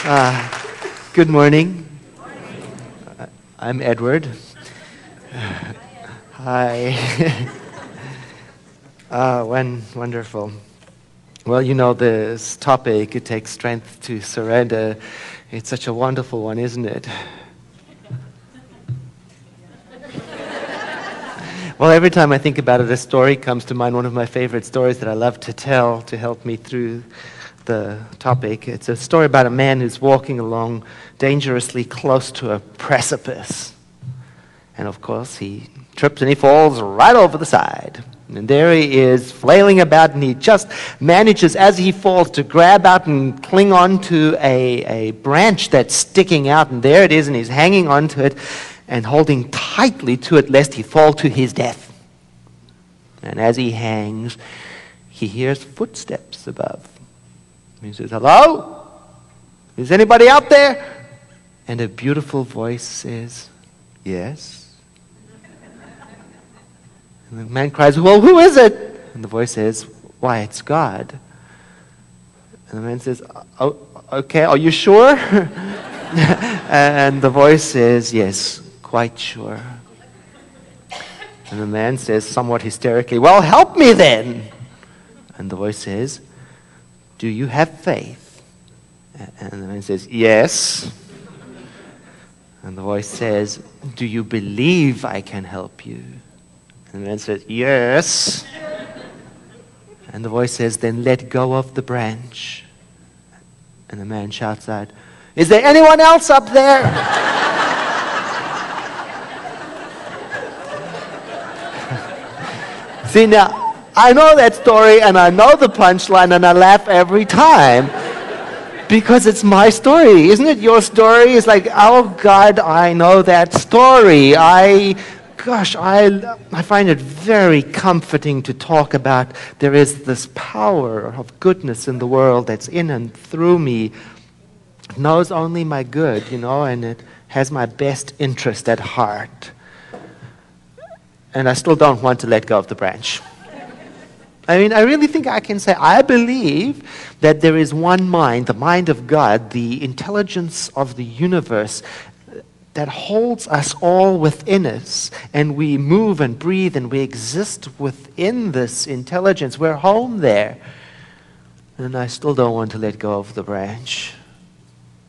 Good morning. I'm Edward. Hi. Wonderful. Well, you know, this topic, it takes strength to surrender. It's such a wonderful one, isn't it? Well, every time I think about it, a story comes to mind, one of my favorite stories that I love to tell to help me through the topic. It's a story about a man who's walking along dangerously close to a precipice. And of course, he trips and he falls right over the side. And there he is, flailing about, and he just manages, as he falls, to grab out and cling onto a branch that's sticking out. And there it is, and he's hanging onto it and holding tightly to it lest he fall to his death. And as he hangs, he hears footsteps above. He says, "Hello? Is anybody out there?" And a beautiful voice says, "Yes." And the man cries, "Well, who is it?" And the voice says, "Why, it's God." And the man says, "Oh, okay, are you sure?" And the voice says, "Yes, quite sure." And the man says, somewhat hysterically, "Well, help me then." And the voice says, "Do you have faith?" And the man says, "Yes." And the voice says, "Do you believe I can help you?" And the man says, "Yes." And the voice says, "Then let go of the branch." And the man shouts out, "Is there anyone else up there?" See, now, I know that story, and I know the punchline, and I laugh every time. Because it's my story. Isn't it your story? It's like, oh, God, I know that story. I find it very comforting to talk about there is this power of goodness in the world that's in and through me. It knows only my good, and it has my best interest at heart. And I still don't want to let go of the branch. I mean, I really think I can say I believe that there is one mind, the mind of God, the intelligence of the universe that holds us all within us. And we move and breathe and we exist within this intelligence. We're home there. And I still don't want to let go of the branch.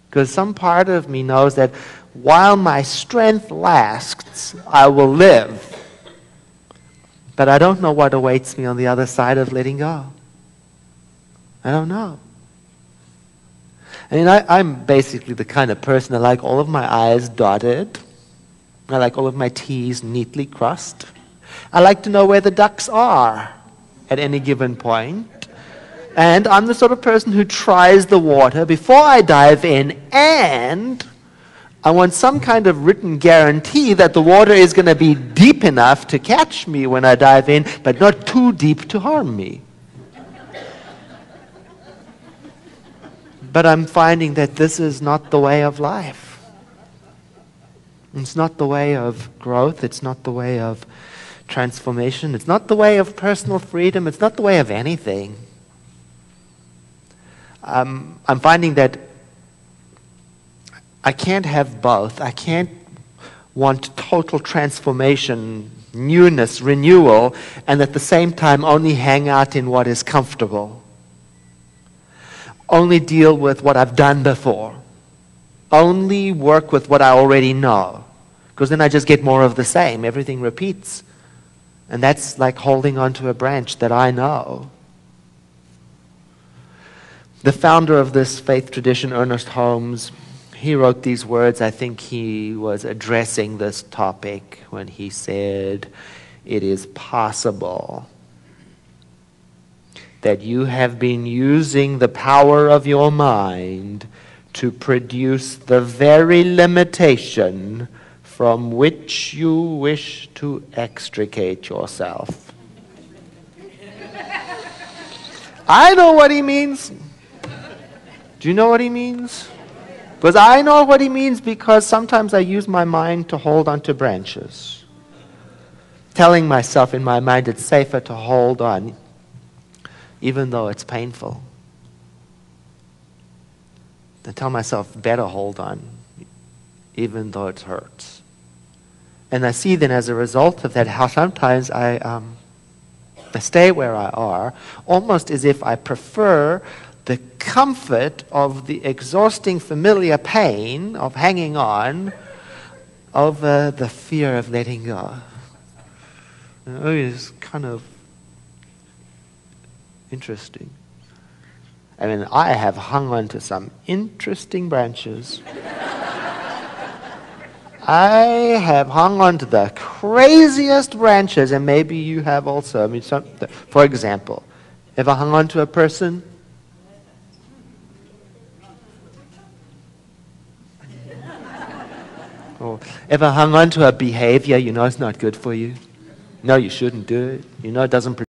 Because some part of me knows that while my strength lasts, I will live. But I don't know what awaits me on the other side of letting go. I don't know. I mean, I'm basically the kind of person I like all of my I's dotted. I like all of my T's neatly crossed. I like to know where the ducks are at any given point. And I'm the sort of person who tries the water before I dive in, and I want some kind of written guarantee that the water is going to be deep enough to catch me when I dive in, but not too deep to harm me. But I'm finding that this is not the way of life. It's not the way of growth. It's not the way of transformation. It's not the way of personal freedom. It's not the way of anything. I'm finding that I can't have both. I can't want total transformation, newness, renewal, and at the same time only hang out in what is comfortable. Only deal with what I've done before. Only work with what I already know. Because then I just get more of the same. Everything repeats. And that's like holding onto a branch that I know. The founder of this faith tradition, Ernest Holmes, he wrote these words. I think he was addressing this topic when he said, "It is possible that you have been using the power of your mind to produce the very limitation from which you wish to extricate yourself." I know what he means. Do you know what he means? Because I know what he means, because sometimes I use my mind to hold onto branches. Telling myself in my mind it's safer to hold on, even though it's painful. I tell myself, better hold on, even though it hurts. And I see then as a result of that how sometimes I stay where I are, almost as if I prefer the comfort of the exhausting familiar pain of hanging on over the fear of letting go. It's kind of interesting. I mean, I have hung on to some interesting branches. I have hung on to the craziest branches, and maybe you have also. I mean, for example, ever hung on to a person? Or ever hung on to a behavior you know is not good for you? No, you shouldn't do it. You know it doesn't